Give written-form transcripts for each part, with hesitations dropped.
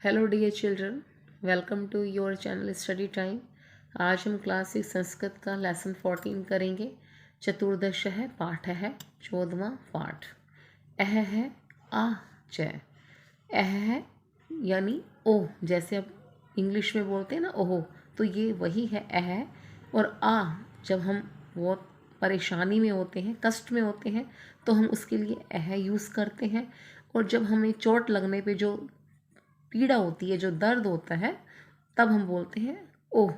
Hello dear children, welcome to your channel study time. आज हम class 6 Sanskrit का lesson 14 करेंगे। चतुर्दश है, पाठ है 14वां पाठ। अह है आ च। अह है यानी ओ, जैसे अब इंग्लिश में बोलते हैं ना ओहो, तो ये वही है अह। और आ जब हम बहुत परेशानी में होते हैं, कष्ट में होते हैं, तो हम उसके लिए अह यूज़ करते हैं। और जब हमें चोट लगने पे जो पीड़ा होती है, जो दर्द होता है, तब हम बोलते हैं ओह।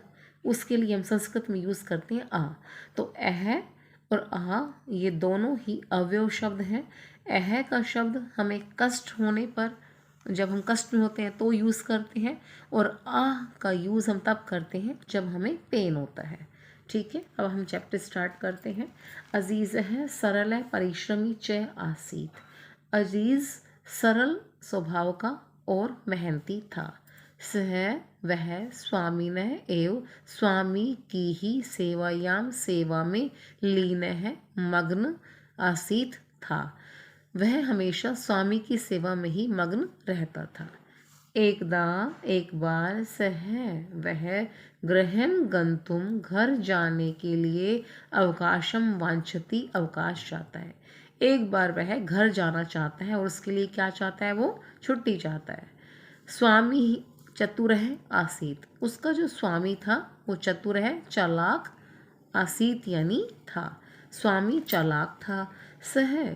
उसके लिए हम संस्कृत में यूज़ करते हैं आ। तो अह और आ ये दोनों ही अवयव शब्द हैं। अह का शब्द हमें कष्ट होने पर, जब हम कष्ट में होते हैं तो यूज़ करते हैं, और आ का यूज़ हम तब करते हैं जब हमें पेन होता है। ठीक है, अब हम चैप्टर स्टार्ट करते हैं। अजीज़ है, सरल है, परिश्रमी च आसीत। अजीज़ सरल स्वभाव का और मेहनती था। सह वह स्वामिन एवं स्वामी की ही सेवायाम सेवा में लीन है मग्न आसीत था। वह हमेशा स्वामी की सेवा में ही मग्न रहता था। एक बार सह वह गृहं गंतुम घर जाने के लिए अवकाशम वांछती अवकाश चाहता है। एक बार वह घर जाना चाहता है और उसके लिए क्या चाहता है, वो छुट्टी चाहता है। स्वामी चतुर है आसीत, उसका जो स्वामी था वो चतुर है, चालाक। आसीत यानी था। स्वामी चालाक था। सह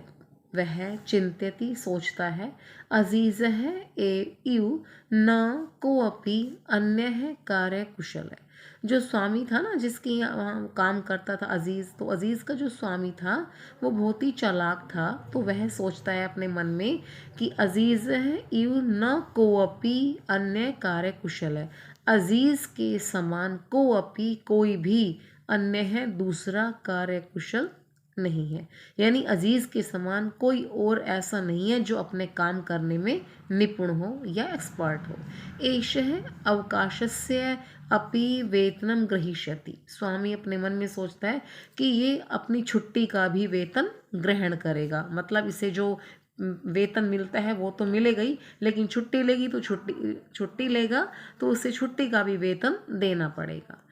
वह चिंत्यति सोचता है। अजीज है एव न कोअपि अन्य है कार्य कुशल है। जो स्वामी था ना, जिसके यहाँ काम करता था अजीज़, तो अजीज़ का जो स्वामी था वो बहुत ही चालाक था। तो वह सोचता है अपने मन में कि अजीज़ है इव न कोअपि अन्य कार्य कुशल है। अजीज़ के समान कोअपि कोई भी अन्य है दूसरा कार्य कुशल नहीं है। यानी अजीज़ के समान कोई और ऐसा नहीं है जो अपने काम करने में निपुण हो या एक्सपर्ट हो। एष है अवकाशस्य अपि वेतनम ग्रहीष्यति। स्वामी अपने मन में सोचता है कि ये अपनी छुट्टी का भी वेतन ग्रहण करेगा। मतलब इसे जो वेतन मिलता है वो तो मिलेगा ही, लेकिन छुट्टी लेगी तो छुट्टी लेगा, तो उसे छुट्टी का भी वेतन देना पड़ेगा।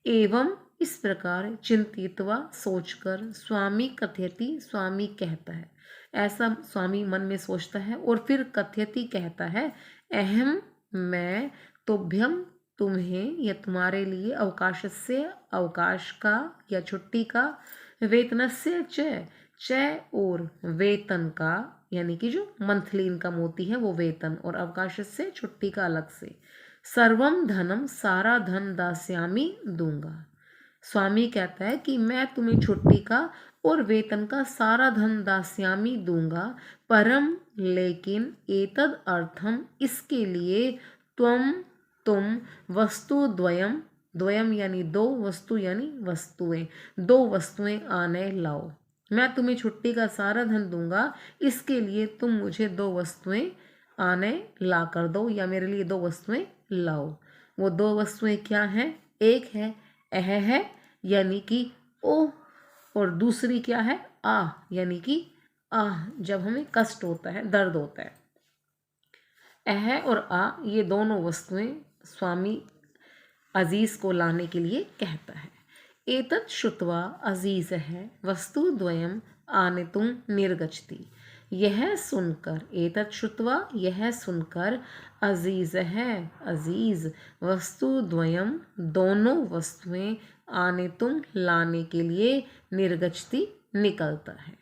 एवं इस प्रकार चिंतितवा सोचकर स्वामी कथयति, स्वामी कहता है, ऐसा स्वामी मन में सोचता है और फिर कथयति कहता है, अहम मैं तुभ्यम तुम्हें या तुम्हारे लिए अवकाशस्य अवकाश का या छुट्टी का, वेतनस्य च और वेतन का, यानी कि जो मंथली इनकम होती है वो वेतन, और अवकाशस्य छुट्टी का अलग से, सर्वम धनम सारा धन दास्यामी दूंगा। स्वामी कहता है कि मैं तुम्हें छुट्टी का और वेतन का सारा धन दास्यामी दूंगा, परम लेकिन एतद अर्थम इसके लिए तुम वस्तु द्वयम, द्वयम यानी दो, वस्तु यानी वस्तुएं, दो वस्तुएं आने लाओ। मैं तुम्हें छुट्टी का सारा धन दूंगा, इसके लिए तुम मुझे दो वस्तुएं आने ला कर दो, या मेरे लिए दो वस्तुएं लाओ। वो दो वस्तुएं क्या हैं? एक है अह है यानी कि ओ, और दूसरी क्या है? आ यानी कि आह, जब हमें कष्ट होता है, दर्द होता है। अह और आ ये दोनों वस्तुएं स्वामी अजीज को लाने के लिए कहता है। एतत् श्रुत्वा अजीज है वस्तु द्वयम आनेतुं निर्गच्छति। यह सुनकर, एतत् श्रुत्वा यह सुनकर, अजीज है अजीज वस्तु द्वयम दोनों वस्तुएं आनेतुं लाने के लिए निर्गच्छति निकलता है।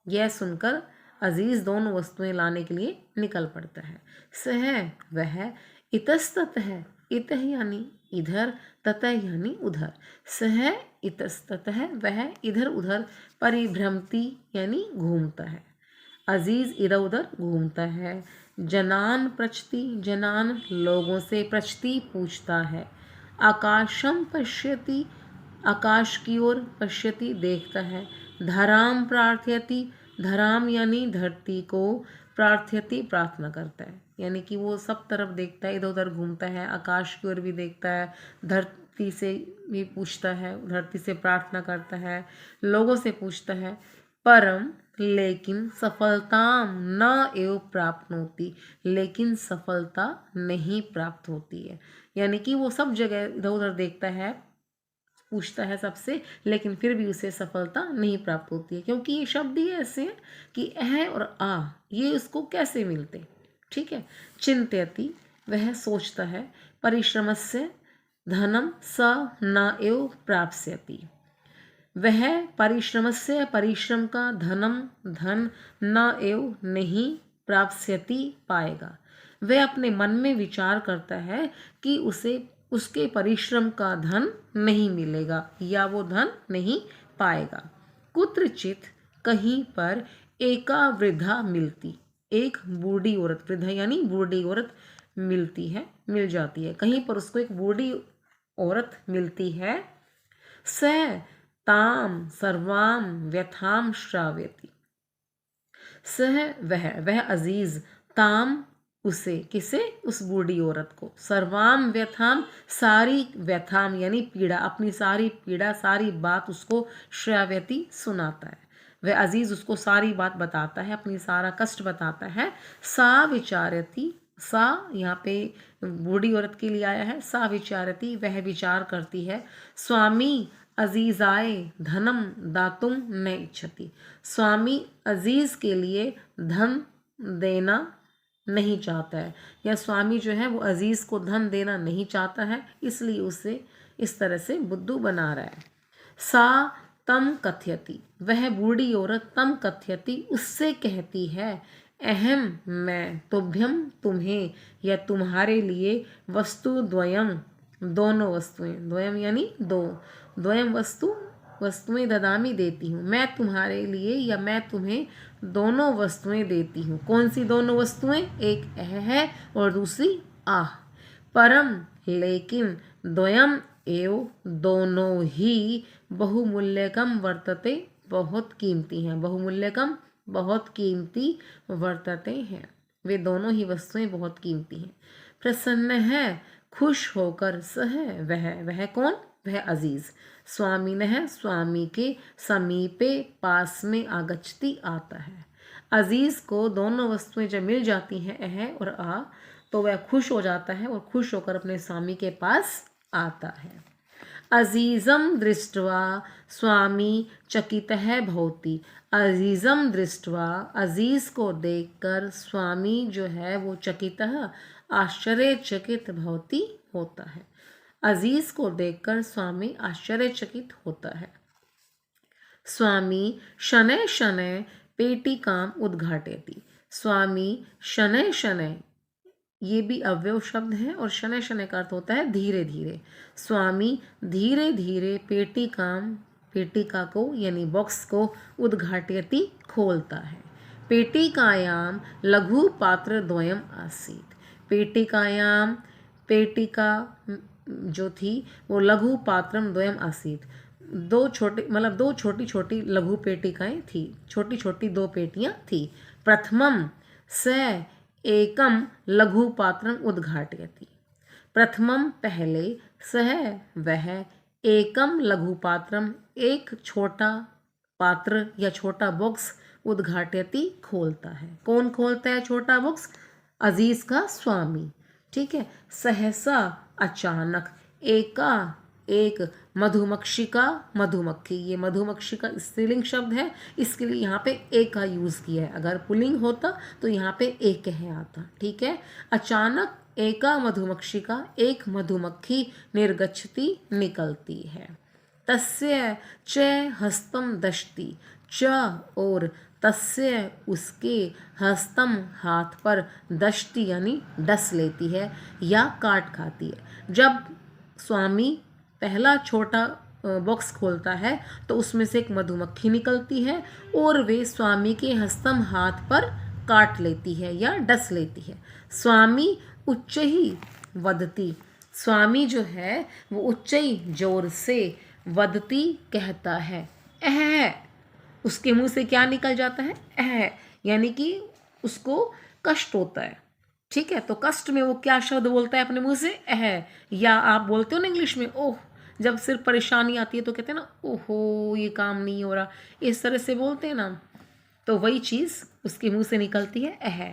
यह सुनकर अजीज दोनों वस्तुएं लाने के लिए निकल पड़ता है। सह वह इतस्ततः, इत यानी इधर, ततः यानी उधर, सह इतस्ततः वह इधर उधर, परिभ्रमती यानी घूमता है। अजीज इधर उधर घूमता है। जनान प्रचति, जनान लोगों से, प्रचति पूछता है। आकाशम पश्यति, आकाश की ओर, पश्यति देखता है। धराम प्रार्थयति, धराम यानी धरती को, प्रार्थयति प्रार्थना करता है, यानी कि वो सब तरफ देखता है, इधर उधर घूमता है, आकाश की ओर भी देखता है, धरती से भी पूछता है, धरती से प्रार्थना करता है, लोगों से पूछता है। परम लेकिन सफलताम न एव प्राप्नोति, लेकिन सफलता नहीं प्राप्त होती है। यानी कि वो सब जगह इधर उधर देखता है, पूछता है सबसे, लेकिन फिर भी उसे सफलता नहीं प्राप्त होती है, क्योंकि ये शब्द ही ऐसे हैं कि अह और आ ये उसको कैसे मिलते। ठीक है। चिंत्यति, वह सोचता है। परिश्रमस्य धनम स न एव प्राप्स्यति, वह परिश्रम से परिश्रम का धनम धन न एव नहीं प्राप्स्यति पाएगा। वह अपने मन में विचार करता है कि उसे उसके परिश्रम का धन नहीं मिलेगा या वो धन नहीं पाएगा। कुत्रचित, कहीं पर, एका वृद्धा मिलती, एक बूढ़ी औरत, वृद्धा यानी बूढ़ी औरत मिलती है, मिल जाती है। कहीं पर उसको एक बूढ़ी औरत मिलती है। स ताम सर्वाम व्यथाम श्राव्यति, सह वह अजीज, ताम उसे, किसे, उस बूढ़ी औरत को, सर्वाम व्यथाम सारी व्यथाम यानी पीड़ा, अपनी सारी पीड़ा सारी बात उसको श्राव्यति सुनाता है। वह अजीज उसको सारी बात बताता है, अपनी सारा कष्ट बताता है। सा विचारती, सा यहाँ पे बूढ़ी औरत के लिए आया है। सा विचारती, वह विचार करती है। स्वामी अजीजाए धनम दातुम न इच्छति, स्वामी अजीज के लिए धन देना नहीं चाहता है, या स्वामी जो है वो अजीज को धन देना नहीं चाहता है, इसलिए उसे इस तरह से बुद्धू बना रहा है। सा तम कथयति, वह बूढ़ी औरत तम कथयति उससे कहती है। अहम मैं, तुभ्यम तुम्हें या तुम्हारे लिए, वस्तु द्वयम दोनों वस्तुएं, द्वयम यानी दो, द्वयम वस्तुएं ददामी देती हूँ, मैं तुम्हारे लिए या मैं तुम्हें दोनों वस्तुएं देती हूँ। कौन सी दोनों वस्तुएं? एक है और दूसरी आह। परम लेकिन, द्वयम एव दोनों ही, बहुमूल्यकम वर्तते, बहुत कीमती हैं, बहुमूल्यकम बहुत कीमती, वर्तते हैं वे दोनों ही वस्तुएं बहुत कीमती हैं। प्रसन्न है, खुश होकर, सह वह कौन? वह अजीज। स्वामिनः, स्वामी के, समीपे पास में, आगच्छति आता है। अजीज को दोनों वस्तुएं जब मिल जाती हैं अह और आ, तो वह खुश हो जाता है और खुश होकर अपने स्वामी के पास आता है। अजीजम दृष्ट्वा स्वामी चकितः भवति, अजीजम दृष्ट्वा, अजीज को देखकर स्वामी जो है वो चकितः आश्चर्यचकित भवति होता है। अजीज को देखकर स्वामी आश्चर्यचकित होता है। स्वामी शनैः शनैः पेटिकाम उद्घाटयति, स्वामी शनैः शनैः, ये भी अव्यव शब्द है और शनैः शनैः का अर्थ होता है धीरे धीरे। स्वामी धीरे धीरे पेटिकाम, पेटिका को यानी बॉक्स को, उद्घाटयति खोलता है। पेटिकायाम लघु पात्र द्वयम आसीत, पेटिकायाम, पेटिका जो थी वो लघु पात्रम द्वयम आसीत, दो छोटे मतलब दो छोटी छोटी लघु पेटिकाएं थी, छोटी छोटी दो पेटियां थी। प्रथमम स एकम लघु पात्रम उद्घाटयति, प्रथमम पहले, सह वह, एकम लघु पात्रम एक छोटा पात्र या छोटा बॉक्स, उद्घाटयति खोलता है। कौन खोलता है छोटा बॉक्स? अजीज का स्वामी। ठीक है। सहसा अचानक, एका एक, मधुमक्षिका मधुमक्खी, ये मधुमक्षिका स्त्रीलिंग शब्द है, इसके लिए यहाँ पे एक का यूज़ किया है। अगर पुल्लिंग होता तो यहाँ पे एक कह आता। ठीक है। अचानक एका मधुमक्षिका, एक मधुमक्खी, निर्गच्छति निकलती है। तस्य च हस्तम दशति, च और, तस्य उसके, हस्तम हाथ पर, दशति यानी डस लेती है या काट खाती है। जब स्वामी पहला छोटा बॉक्स खोलता है तो उसमें से एक मधुमक्खी निकलती है और वे स्वामी के हस्तम हाथ पर काट लेती है या डस लेती है। स्वामी उच्च ही वदती, स्वामी जो है वो उच्च ही जोर से, वदती कहता है, अह, उसके मुंह से क्या निकल जाता है? अह, यानी कि उसको कष्ट होता है। ठीक है। तो कष्ट में वो क्या शब्द बोलता है अपने मुंह से? अह। या आप बोलते हो ना इंग्लिश में ओह, जब सिर्फ परेशानी आती है तो कहते हैं ना ओहो ये काम नहीं हो रहा, इस तरह से बोलते हैं ना। तो वही चीज़ उसके मुंह से निकलती है अह।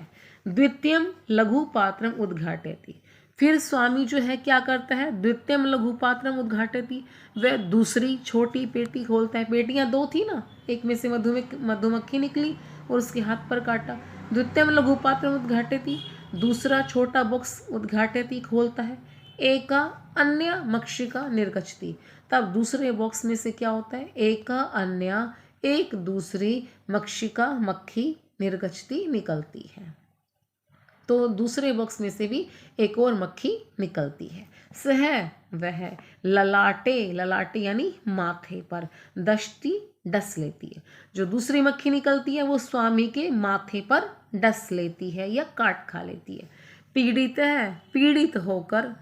द्वितीयम लघु पात्रम उद्घाटयति, फिर स्वामी जो है क्या करता है, द्वितीयम लघु पात्रम उद्घाटयति, वह दूसरी छोटी पेटी खोलता है। पेटियां दो थी ना, एक में से मधुमक्खी निकली और उसके हाथ पर काटा। द्वितीयम लघु पात्रम उद्घाटयति, दूसरा छोटा बॉक्स उद्घाटयति खोलता है। एका अन्य मक्षिका निर्गच्छति, तब दूसरे बॉक्स में से क्या होता है, एका अन्य एक दूसरी मक्षिका मक्खी निर्गच्छति निकलती है। तो दूसरे बॉक्स में से भी एक और मक्खी निकलती है। सह वह ललाटे, ललाटे यानी माथे पर, दशती डस लेती है। जो दूसरी मक्खी निकलती है वो स्वामी के माथे पर डस लेती है या काट खा लेती है। पीड़ित है, पीड़ित होकर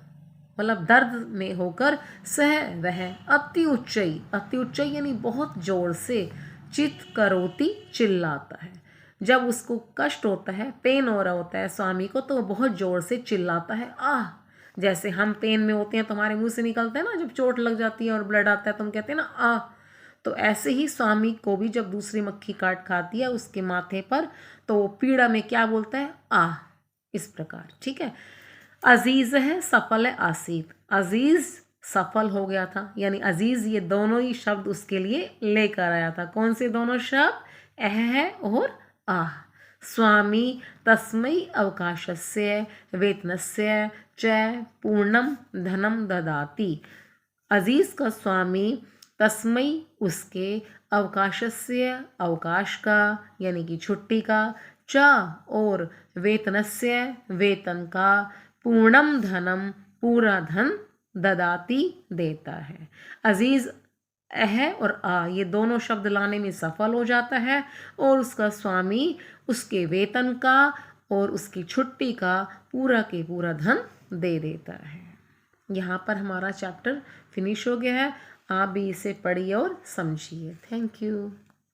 मतलब दर्द में होकर, सह वह अति उच्चई, अति उच्चई यानी बहुत जोर से, चित करोति चिल्लाता है। जब उसको कष्ट होता है, पेन हो रहा होता है स्वामी को, तो वो बहुत जोर से चिल्लाता है आह। जैसे हम पेन में होते हैं तो हमारे मुंह से निकलता है ना, जब चोट लग जाती है और ब्लड आता है तो हम कहते हैं ना आह। तो ऐसे ही स्वामी को भी जब दूसरी मक्खी काट खाती है उसके माथे पर, तो पीड़ा में क्या बोलता है, आह, इस प्रकार। ठीक है। अजीज है, सफल है, आसीत, अजीज सफल हो गया था, यानी अजीज ये दोनों ही शब्द उसके लिए लेकर आया था। कौन से दोनों शब्द, अह है और आह। स्वामी तस्मै अवकाशस्य वेतनस्य च पूर्णम धनम ददाति, अजीज का स्वामी तस्मै उसके, अवकाशस्य अवकाश का यानी कि छुट्टी का, च और वेतनस्य वेतन का, पूर्णम धनम पूरा धन, ददाती देता है। अजीज अह और आ ये दोनों शब्द लाने में सफल हो जाता है और उसका स्वामी उसके वेतन का और उसकी छुट्टी का पूरा के पूरा धन दे देता है। यहाँ पर हमारा चैप्टर फिनिश हो गया है। आप भी इसे पढ़िए और समझिए। Thank you.